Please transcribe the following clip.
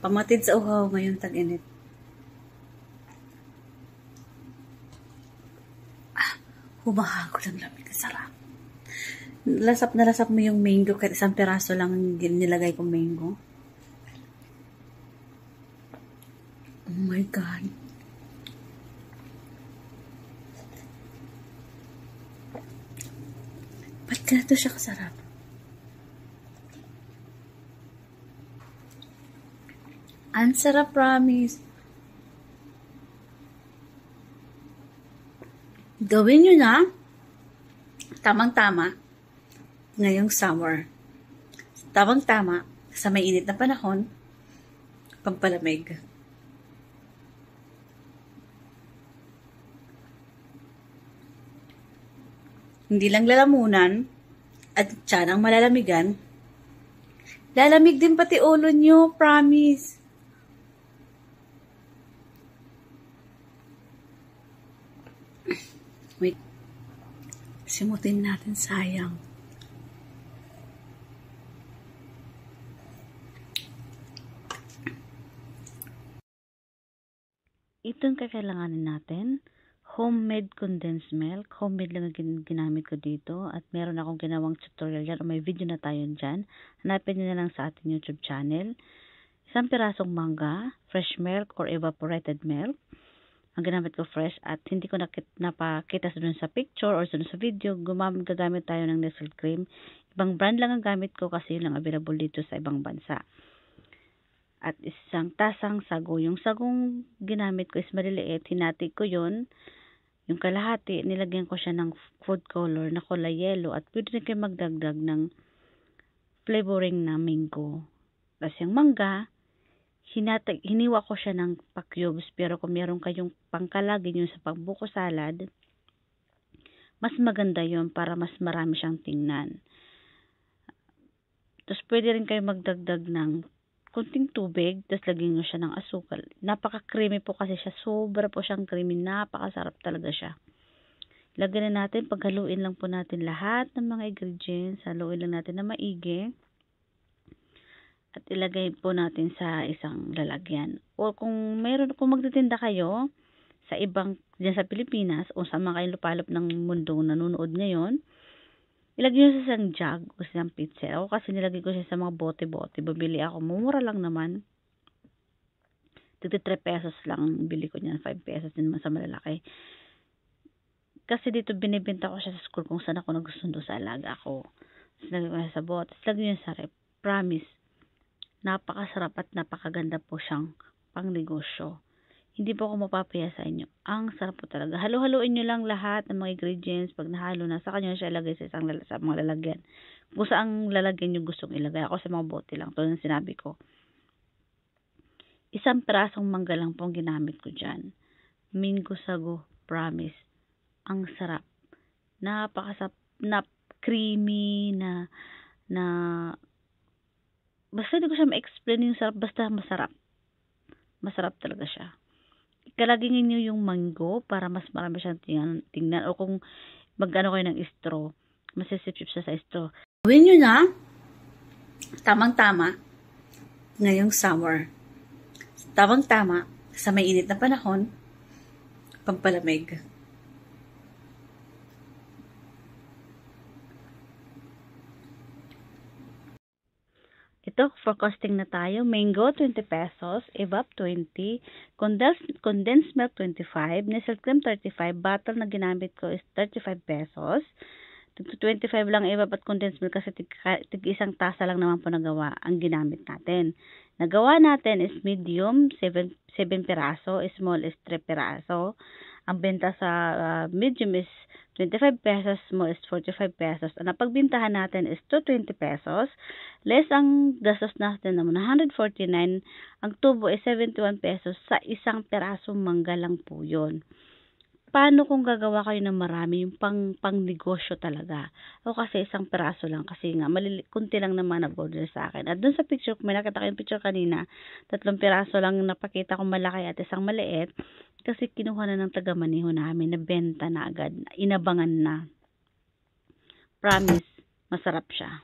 Pamatid sa uhaw ngayon tag-init. Humahagol ang lamig. Sarap. Lasap na lasap mo yung mango kahit isang piraso lang nilagay kong mango. Oh my God. Ba't ganito siya kasarap? Ang sarap, promise. Gawin nyo na. Tamang-tama. Ngayong summer. Tamang-tama. Sa may init na panahon. Pampalamig. Hindi lang lalamunan at tiyan ang malalamigan. Lalamig din pati ulo nyo, promise. Wait. Simutin natin, sayang. Itong kakailanganin natin, homemade condensed milk. Homemade lang ang ginamit ko dito. At meron akong ginawang tutorial dyan o may video na tayo dyan. Hanapin nyo na lang sa ating YouTube channel. Isang pirasong mangga, fresh milk or evaporated milk. Ang ginamit ko fresh at hindi ko napakita doon sa picture or doon sa video. Gagamit tayo ng Nestle cream. Ibang brand lang ang gamit ko kasi yun lang available dito sa ibang bansa. At isang tasang sago. Yung sagong ginamit ko is maliliit. Hinati ko yun. Yung kalahati, nilagyan ko siya ng food color na kulay yellow. At pwede rin kayo magdagdag ng flavoring na mango. Tapos yung mangga, hiniwa ko siya ng pa-cubes. Pero kung meron kayong pangkalagin yun sa pagbuko salad, mas maganda yun para mas marami siyang tingnan. Tapos pwede rin kayo magdagdag ng kunting tubig, tapos lagyan nyo siya ng asukal. Napaka-creamy po kasi siya. Sobra po siyang creamy. Napakasarap talaga siya. Lagyan na natin, paghaluin lang po natin lahat ng mga ingredients. Haluin lang natin na maigi. At ilagay po natin sa isang lalagyan. O kung magtitinda kayo sa ibang, dyan sa Pilipinas, o sa mga kayong lupalop ng mundo nanonood ngayon, ilagay nyo sa isang jug o sa isang pitcher. Ako kasi nilagay ko siya sa mga bote-bote. Babili ako. Mumura lang naman. 3 pesos lang. Bili ko niyan. 5 pesos din naman sa malalaki. Kasi dito binibenta ko siya sa school kung saan ako nagustundo sa alaga ko. Tapos lagay ko siya sa bote. Tapos lagay nyo sa rep. Promise. Napakasarap at napakaganda po siyang pangnegosyo. Hindi po ako mapapaya sa inyo. Ang sarap po talaga. Halo-haloin nyo lang lahat ng mga ingredients. Pag nahalo na, saka nyo siya ilagay sa sa mga lalagyan. Kung saan lalagyan nyo gustong ilagay. Ako sa mga bote lang. Tulad ng sinabi ko. Isang pirasong mangga lang po ang ginamit ko dyan. Mango sago. Promise. Ang sarap. Napakasarap. Creamy na basta hindi ko siya ma-explain yung sarap. Basta masarap. Masarap talaga siya. Kalagingin nyo yung mango para mas marami siyang tingnan. O kung mag-ano kayo ng straw, masisip-sip siya sa straw. Gawin nyo na. Tamang-tama. Ngayong summer. Tamang-tama. Sa may init na panahon. Pampalamig. Ito, for costing na tayo. Mango, 20 pesos. Evap, 20. Condensed milk, 25. Nestle cream, 35. Bottle na ginamit ko is 35 pesos. 25 lang evap at condensed milk kasi tig isang tasa lang naman po nagawa ang ginamit natin. Nagawa natin is medium, 7 piraso. Small is 3 piraso. Ang benta sa medium is 25 pesos, small is 45 pesos. Ang napagbintahan natin is 220 pesos. Less ang gastos natin naman 149. Ang tubo is 71 pesos sa isang pirasong mangga lang po yun. Paano kung gagawa kayo ng marami, yung pang negosyo talaga? O kasi isang piraso lang kasi nga kunti lang naman nag-order sa akin. At dun sa picture, kung may nakita ko yung picture kanina, 3 piraso lang napakita kong malaki at isang maliit kasi kinuha na ng taga-maniho namin na benta na agad, inabangan na. Promise, masarap siya.